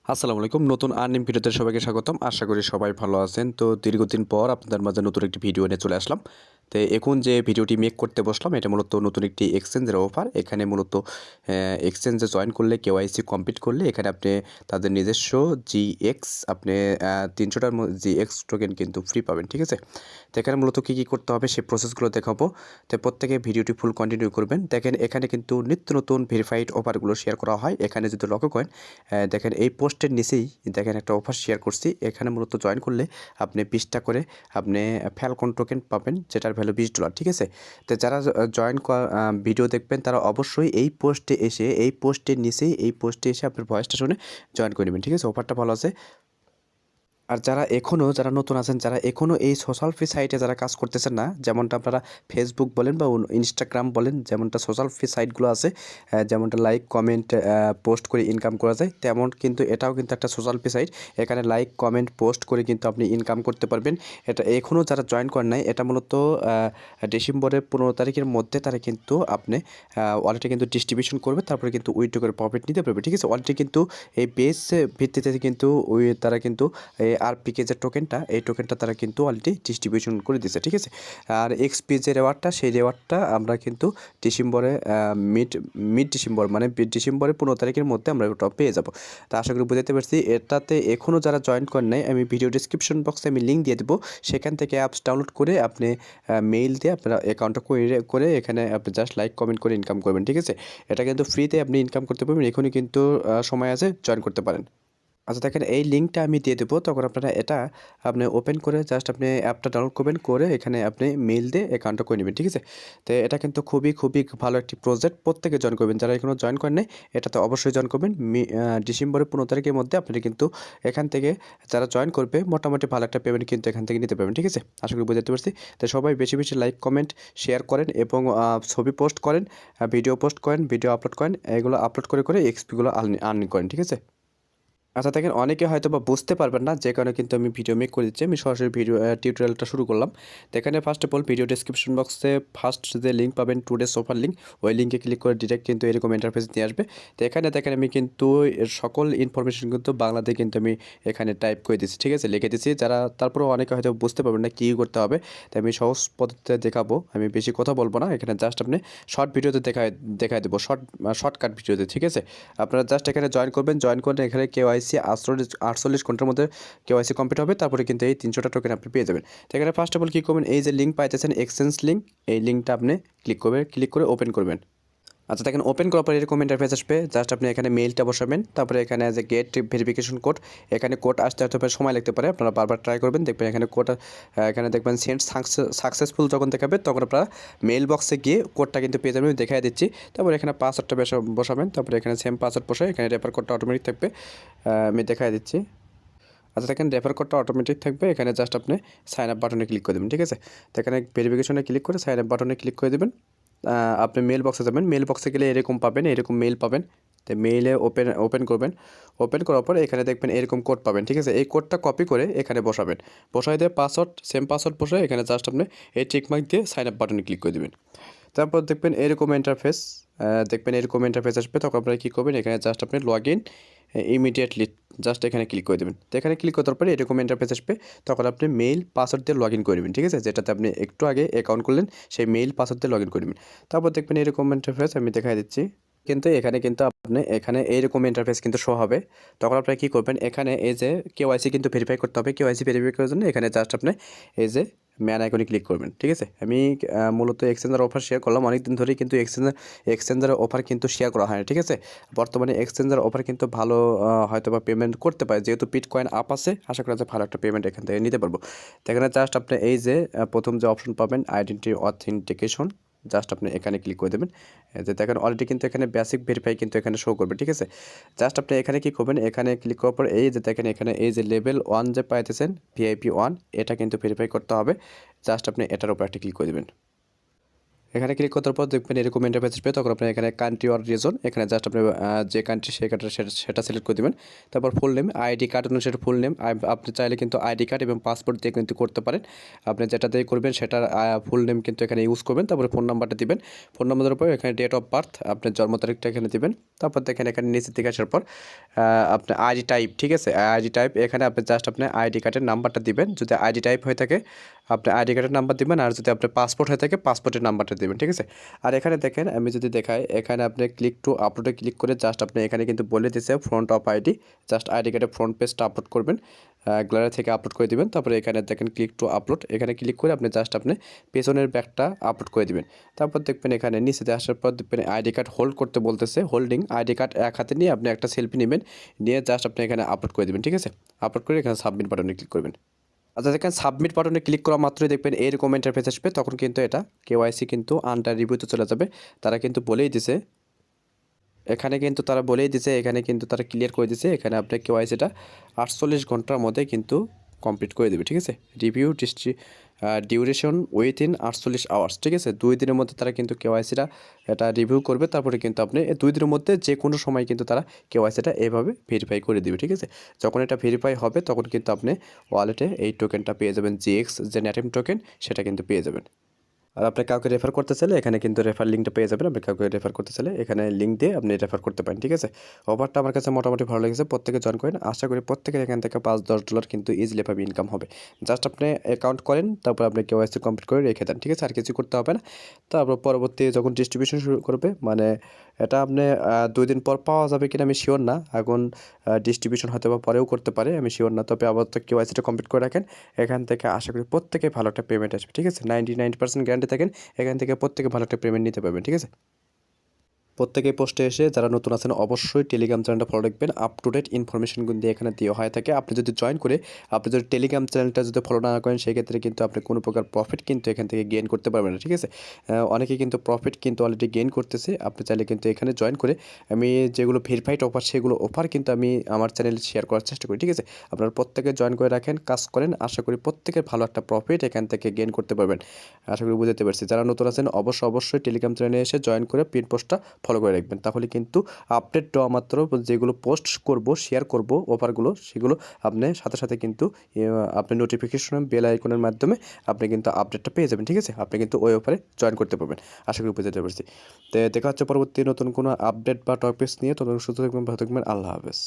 আসসালামু আলাইকুম। নতুন আর্নিং ভিডিওতে সবাইকে স্বাগতম। আশা করি সবাই ভালো আছেন। তো দীর্ঘদিন পর আপনাদের মাঝে নতুন একটি ভিডিও নিয়ে চলে আসলাম। তো এখন যে ভিডিওটি মেক করতে বসলাম এটা মূলত নতুন একটি এক্সচেঞ্জের অফার। এখানে মূলত এক্সচেঞ্জে জয়েন করলে কেওয়াইসি কমপ্লিট করলে এখানে আপনি তাদের নিজস্ব জিএক্স আপনি ৩০০টার জিএক্স টোকেন কিন্তু ফ্রি পাবেন, ঠিক আছে? তো এখানে মূলত কী করতে হবে সেই প্রসেসগুলো দেখাবো। তো প্রত্যেকে ভিডিওটি ফুল কন্টিনিউ করবেন। দেখেন এখানে কিন্তু নিত্য নতুন ভেরিফাইড অফারগুলো শেয়ার করা হয়। এখানে যদি লক্ষ্য করেন দেখেন এই পোস্টের নিচেই দেখেন একটা অফার শেয়ার করছি। এখানে মূলত জয়েন করলে আপনি 20টা করে আপনি ফ্যালকন টোকেন পাবেন, যেটার ভ্যালু $20, ঠিক আছে? তো যারা জয়েন ভিডিও দেখবেন তারা অবশ্যই এই পোস্টে এসে এই পোস্টের নিচেই এই পোস্টে এসে আপনার ভয়েসটা শুনে জয়েন করে নেবেন, ঠিক আছে? অফারটা ভালো আছে। আর যারা নতুন আছেন, যারা এখনও এই সোশ্যাল ফি সাইটে যারা কাজ করতেছেন না, যেমনটা আপনারা ফেসবুক বলেন বা ইনস্টাগ্রাম বলেন, যেমনটা সোশ্যাল ফি সাইটগুলো আছে, যেমনটা লাইক কমেন্ট পোস্ট করে ইনকাম করা যায়, তেমন কিন্তু এটাও কিন্তু একটা সোশ্যাল ফি সাইট। এখানে লাইক কমেন্ট পোস্ট করে কিন্তু আপনি ইনকাম করতে পারবেন। এটা এখনও যারা জয়েন করেন নাই, এটা মূলত ডিসেম্বরের 15 তারিখের মধ্যে তারা কিন্তু আপনি ওয়ালেটে কিন্তু ডিস্ট্রিবিউশন করবে, তারপরে কিন্তু উইথড্র করে প্রফিট নিতে পারবে, ঠিক আছে? ওয়ালেটে কিন্তু এই বেস ভিত্তিতে কিন্তু তারা কিন্তু আরপিকে যে টোকেনটা, এই টোকেনটা তারা কিন্তু অলরেডি ডিস্ট্রিবিউশন করে দিয়েছে, ঠিক আছে? আর এক্সপি যে রেওয়ার্ডটা, সেই রেওয়ার্ডটা আমরা কিন্তু ডিসেম্বরে মিড ডিসেম্বর মানে ডিসেম্বরের 15 তারিখের মধ্যে আমরা ওটা পেয়ে যাব। তা আশা করি বুঝতে পারছি। এটাতে এখনও যারা জয়েন করেন নাই, আমি ভিডিও ডিসক্রিপশন বক্সে আমি লিঙ্ক দিয়ে দেবো। সেখান থেকে অ্যাপস ডাউনলোড করে আপনি মেইল দিয়ে আপনারা অ্যাকাউন্টটা করে এখানে আপনি জাস্ট লাইক কমেন্ট করে ইনকাম করবেন, ঠিক আছে? এটা কিন্তু ফ্রিতে আপনি ইনকাম করতে পারবেন। এখনই কিন্তু সময় আছে, জয়েন করতে পারেন। আচ্ছা দেখেন এই লিঙ্কটা আমি দিয়ে দেবো, তখন আপনারা এটা আপনি ওপেন করে জাস্ট আপনি অ্যাপটা ডাউনলোড করবেন, করে এখানে আপনি মেইল দিয়ে অ্যাকাউন্টটা করে নেবেন, ঠিক আছে? তো এটা কিন্তু খুবই ভালো একটি প্রজেক্ট, প্রত্যেকে জয়েন করবেন। যারা এখনও জয়েন করেন নাই এটাতে অবশ্যই জয়েন করবেন। ডিসেম্বরের 15 তারিখের মধ্যে আপনি কিন্তু এখান থেকে যারা জয়েন করবে মোটামুটি ভালো একটা পেমেন্ট কিন্তু এখান থেকে নিতে পারবেন, ঠিক আছে? আশা করি বুঝতে পারছি। তো সবাই বেশি বেশি লাইক কমেন্ট শেয়ার করেন এবং ছবি পোস্ট করেন, ভিডিও পোস্ট করেন, ভিডিও আপলোড করেন, এগুলো আপলোড করে এক্সপিগুলো আর্নিং করেন, ঠিক আছে? আচ্ছা দেখেন অনেকে হয়তো বা বুঝতে পারবেন না, যে কারণে কিন্তু আমি ভিডিও মেক করে দিচ্ছি। আমি সরাসরি ভিডিও টিউটোরিয়ালটা শুরু করলাম। তো এখানে first of all video description বক্সে ফার্স্ট যে লিঙ্ক পাবেন টুডে সোফার লিঙ্ক, ওই লিঙ্কে ক্লিক করে ডিরেক্ট কিন্তু এরকম ইন্টারফেস নিয়ে আসবে। তো এখানে দেখেন আমি কিন্তু এর সকল ইনফরমেশন কিন্তু বাংলাতে কিন্তু আমি এখানে টাইপ করে দিচ্ছি, ঠিক আছে? লিখে দিচ্ছি। যারা তারপরেও অনেকে হয়তো বুঝতে পারবেন না কী করতে হবে, তাই আমি সহজ পদ্ধতিতে দেখাবো। আমি বেশি কথা বলবো না, এখানে জাস্ট আপনি শর্ট ভিডিওতে দেখায় দেবো, শর্টকাট ভিডিওতে, ঠিক আছে? আপনারা জাস্ট এখানে জয়েন করবেন, জয়েন করে এখানে কেওয়াইসি 48 ঘন্টার মধ্যে কেওয়াইসি কমপ্লিট হবে, তারপরে কিন্তু এই 300টা টোকেন আপনি পেয়ে যাবেন। তো এখানে ফার্স্ট অফ অল কী করবেন, এই যে লিঙ্ক পাইতেছেন এক্সচেঞ্জ লিঙ্ক, এই লিঙ্কটা আপনি ক্লিক করে ওপেন করবেন। আচ্ছা দেখেন ওপেন করার পরে এরকম ইন্টারফেস আসবে। জাস্ট আপনি এখানে মেইলটা বসাবেন, তারপরে এখানে যে গেট ভেরিফিকেশন কোড, এখানে কোড আসতে হতে পারে, সময় লাগতে পারে, আপনারা বারবার ট্রাই করবেন। দেখবেন এখানে কোড এখানে দেখবেন সেন্ড সাকসেসফুল যখন দেখাবে তখন আপনারা মেইল বক্সে গিয়ে কোডটা কিন্তু পেয়ে যাবেন, দেখাই দিচ্ছি। তারপরে এখানে পাসওয়ার্ডটা বসাবেন, তারপরে এখানে সেম পাসওয়ার্ড বসে এখানে রেফার কোডটা অটোমেটিক থাকবে, আমি দেখাই দিচ্ছি। আচ্ছা দেখেন রেফার কোডটা অটোমেটিক থাকবে, এখানে জাস্ট আপনি সাইন আপ বাটনে ক্লিক করে দেবেন, ঠিক আছে? তো এখানে ভেরিফিকেশনে ক্লিক করে সাইন আপ বাটনে ক্লিক করে দেবেন। আপনি মেল বক্সে যাবেন, মেল বক্সে গেলে এরকম পাবেন, এরকম মেল পাবেন। তো মেইলে ওপেন করবেন, ওপেন করার পর এখানে দেখবেন এরকম কোড পাবেন, ঠিক আছে? এই কোডটা কপি করে এখানে বসাবেন, বসাই দিয়ে পাসওয়ার্ড সেম পাসওয়ার্ড বসে এখানে জাস্ট আপনি এই টিকমার্ক দিয়ে সাইন আপ বাটনে ক্লিক করে দেবেন। তারপর দেখবেন এরকম ইন্টারফেস আসবে, তখন আপনারা কী করবেন, এখানে জাস্ট আপনি লগ ইন ইমিডিয়েটলি জাস্ট এখানে ক্লিক করে দেবেন। তো এখানে ক্লিক করার পরে এরকম ইন্টারফেস আসবে, তখন আপনি মেইল পাসওয়ার্ড দিয়ে লগ ইন করে দেবেন, ঠিক আছে? যেটাতে আপনি একটু আগে অ্যাকাউন্ট করলেন সেই মেইল পাসওয়ার্ড দিয়ে লগ ইন করে দেবেন। তারপর দেখবেন এরকম ইন্টারফেস আমি দেখাই দিচ্ছি। কিন্তু এখানে কিন্তু আপনি এখানে এইরকম ইন্টারফেস কিন্তু শো হবে। তখন আপনারা কী করবেন, এখানে এই যে কেওয়াইসি কিন্তু ভেরিফাই করতে হবে। কেওয়াইসি ভেরিফাই করার জন্য এখানে জাস্ট আপনি এই যে ম্যান আইকনে ক্লিক করবেন, ঠিক আছে? আমি মূলত এক্সচেঞ্জার অফার শেয়ার করলাম, অনেক দিন ধরেই কিন্তু এক্সচেঞ্জারের অফার কিন্তু শেয়ার করা হয় না, ঠিক আছে? বর্তমানে এক্সচেঞ্জার অফার কিন্তু ভালো হয়তো বা পেমেন্ট করতে পারে, যেহেতু বিটকয়েন আপ আছে, আশা করা যায় ভালো একটা পেমেন্ট এখান থেকে নিতে পারবো। তো এখানে জাস্ট আপনি এই যে প্রথম যে অপশন পাবেন আইডেন্টি অথেন্টিকেশন, জাস্ট আপনি এখানে ক্লিক করে দেবেন। যে দেখেন অলরেডি কিন্তু এখানে বেসিক ভেরিফাই কিন্তু এখানে শো করবে, ঠিক আছে? জাস্ট আপনি এখানে কি করবেন, এখানে ক্লিক করার পর এই যে দেখেন এখানে এই যে লেভেল 1 যে পাইতেছেন VIP 1, এটা কিন্তু ভেরিফাই করতে হবে। জাস্ট আপনি এটার উপর একটা ক্লিক করে দেবেন। এখানে ক্লিক করার পর দেখবেন এরকম ইন্টারফেস আসবে। তখন আপনি এখানে কান্ট্রি অর রিজন, এখানে জাস্ট আপনি যে কান্ট্রি সেই কান্ট্রি সেটা সিলেক্ট করে দেবেন। তারপর ফুল নেম, আইডি কার্ড অনুসারে ফুল নেম। আপনি চাইলে কিন্তু আইডি কার্ড এবং পাসপোর্ট দিয়ে কিন্তু করতে পারেন। আপনি যেটা দিয়ে করবেন সেটার ফুল নেম কিন্তু এখানে ইউজ করবেন। তারপরে ফোন নাম্বারটা দিবেন। ফোন নাম্বারের উপর এখানে ডেট অফ বার্থ, আপনার জন্ম তারিখটা এখানে দিবেন। তারপর দেখেন এখানে নিচের দিকে আসার পর আপনার আইডি টাইপ, ঠিক আছে, আইডি টাইপ এখানে আপনি জাস্ট আপনি আইডি কার্ডের নাম্বারটা দিবেন। যদি আইডি টাইপ হয়ে থাকে আপনি আইডি কার্ডের নাম্বার দিবেন, আর যদি আপনার পাসপোর্ট হয়ে থাকে পাসপোর্টের নাম্বারটা দিবেন, ঠিক আছে। আর এখানে দেখেন আমি যদি দেখাই, এখানে আপনি ক্লিক টু আপলোডে ক্লিক করে জাস্ট আপনি এখানে কিন্তু বলে দিচ্ছে front of ID, just ID কার্ডের ফ্রন্ট পেজটা আপলোড করবেন, গ্যালারি থেকে আপলোড করে দিবেন। তারপরে এখানে দেখেন ক্লিক টু আপলোড, এখানে ক্লিক করে আপনি জাস্ট আপনি পেছনের ব্যাগটা আপলোড করে দিবেন। তারপর দেখবেন এখানে নিচেতে আসার পর দেখবেন আইডি কার্ড হোল্ড করতে বলতেছে, হোল্ডিং আইডি কার্ড এক হাতে নিয়ে আপনি একটা সেলফি নেবেন, নিয়ে জাস্ট আপনি এখানে আপলোড করে দিবেন, ঠিক আছে। আপলোড করে এখানে সাবমিট বাটনে ক্লিক করবেন। আচ্ছা দেখেন সাবমিট বাটনে ক্লিক করা মাত্রই দেখবেন এরকম ইন্টারফেস আসবে। তখন কিন্তু এটা কেওয়াইসি কিন্তু আন্ডার রিভিউতে চলে যাবে। তারা কিন্তু বলেই দিছে, এখানে কিন্তু তারা বলেই দিছে, এখানে কিন্তু তারা ক্লিয়ার করে দিছে, এখানে আপনার কেওয়াইসিটা 48 ঘন্টার মধ্যে কিন্তু কমপ্লিট করে দেবে, ঠিক আছে। রিভিউ ডিউরেশন উইথিন 48 আওয়ার্স, ঠিক আছে। 2 দিনের মধ্যে তারা কিন্তু কেওয়াইসিটা এটা রিভিউ করবে। তারপরে কিন্তু আপনি 2 দিনের মধ্যে যে কোনো সময় কিন্তু তারা কেওয়াইসিটা এভাবে ভেরিফাই করে দেবে, ঠিক আছে। যখন এটা ভেরিফাই হবে তখন কিন্তু আপনি ওয়ালেটে এই টোকেনটা পেয়ে যাবেন, জিএক্স যে নেটিভ টোকেন সেটা কিন্তু পেয়ে যাবেন। আর আপনি কাউকে রেফার করতে চাইলে এখানে কিন্তু রেফার লিঙ্কটা পেয়ে যাবেন। আপনি কাউকে রেফার করতে চাইলে এখানে লিঙ্ক দিয়ে আপনি রেফার করতে পারেন, ঠিক আছে। অফারটা আমার কাছে মোটামুটি ভালো লেগেছে, প্রত্যেকে জয়েন করেন। আশা করি প্রত্যেকের এখান থেকে $5-10 কিন্তু ইজিলি ভাবে ইনকাম হবে। জাস্ট আপনি অ্যাকাউন্ট করেন, তারপর আপনি কেওয়াইসি কমপ্লিট করে রেখে দেন, ঠিক আছে। আর কিছু করতে হবে না। তারপর পরবর্তী যখন ডিস্ট্রিবিউশন শুরু করবে, মানে এটা আপনি 2 দিন পর পাওয়া যাবে কিনা আমি শিওর না। এখন ডিস্ট্রিবিউশন হয়তো বা পরেও করতে পারে, আমি শিওর না। তবে আপাতত কেওয়াইসিটা কমপ্লিট করে রাখেন। এখান থেকে আশা করি প্রত্যেকে ভালো একটা পেমেন্ট আসবে, ঠিক আছে। 99% গ্যারান্টি থাকেন এখান থেকে প্রত্যেকে ভালো একটা পেমেন্ট নিতে পারবেন, ঠিক আছে। প্রত্যেকেই পোস্টে এসে যারা নতুন আছেন অবশ্যই টেলিগ্রাম চ্যানেলটা ফলো রাখবেন। আপ টু ডেট ইনফরমেশন কিন্তু এখানে দেওয়া হয়ে থাকে। আপনি যদি জয়েন করে আপনি যদি টেলিগ্রাম চ্যানেলটা যদি ফলো না করেন সেক্ষেত্রে কিন্তু আপনি কোনো প্রকার প্রফিট কিন্তু এখান থেকে গেইন করতে পারবেন না, ঠিক আছে। অনেকে কিন্তু প্রফিট কিন্তু অলরেডি গেইন করতেছে। আপনি চাইলে কিন্তু এখানে জয়েন করে আমি যেগুলো ভেরিফাইড অফার সেগুলো অফার কিন্তু আমি আমার চ্যানেলে শেয়ার করার চেষ্টা করি, ঠিক আছে। আপনারা প্রত্যেকে জয়েন করে রাখেন, কাজ করেন, আশা করি প্রত্যেকের ভালো একটা প্রফিট এখান থেকে গেইন করতে পারবেন। আশা করি বুঝতে পারছি। যারা নতুন আছেন অবশ্যই টেলিগ্রাম চ্যানেলে এসে জয়েন করে পিন পোস্টটা ফলো করে রাখবেন। তাহলে কিন্তু আপডেট দেওয়া মাত্র যেগুলো পোস্ট করব শেয়ার করব অফারগুলো সেগুলো আপনি সাথে সাথে কিন্তু আপনি নোটিফিকেশন বেল আইকনের মাধ্যমে আপনি কিন্তু আপডেটটা পেয়ে যাবেন, ঠিক আছে। আপনি কিন্তু ওই অফারে জয়েন করতে পারবেন। আশা করি বুঝতে পারছি। তো দেখা হচ্ছে পরবর্তী নতুন কোনো আপডেট বা টপিকস নিয়ে। ততক্ষণ সুস্থ থাকবেন, ভালো থাকবেন, আল্লাহ হাফেজ।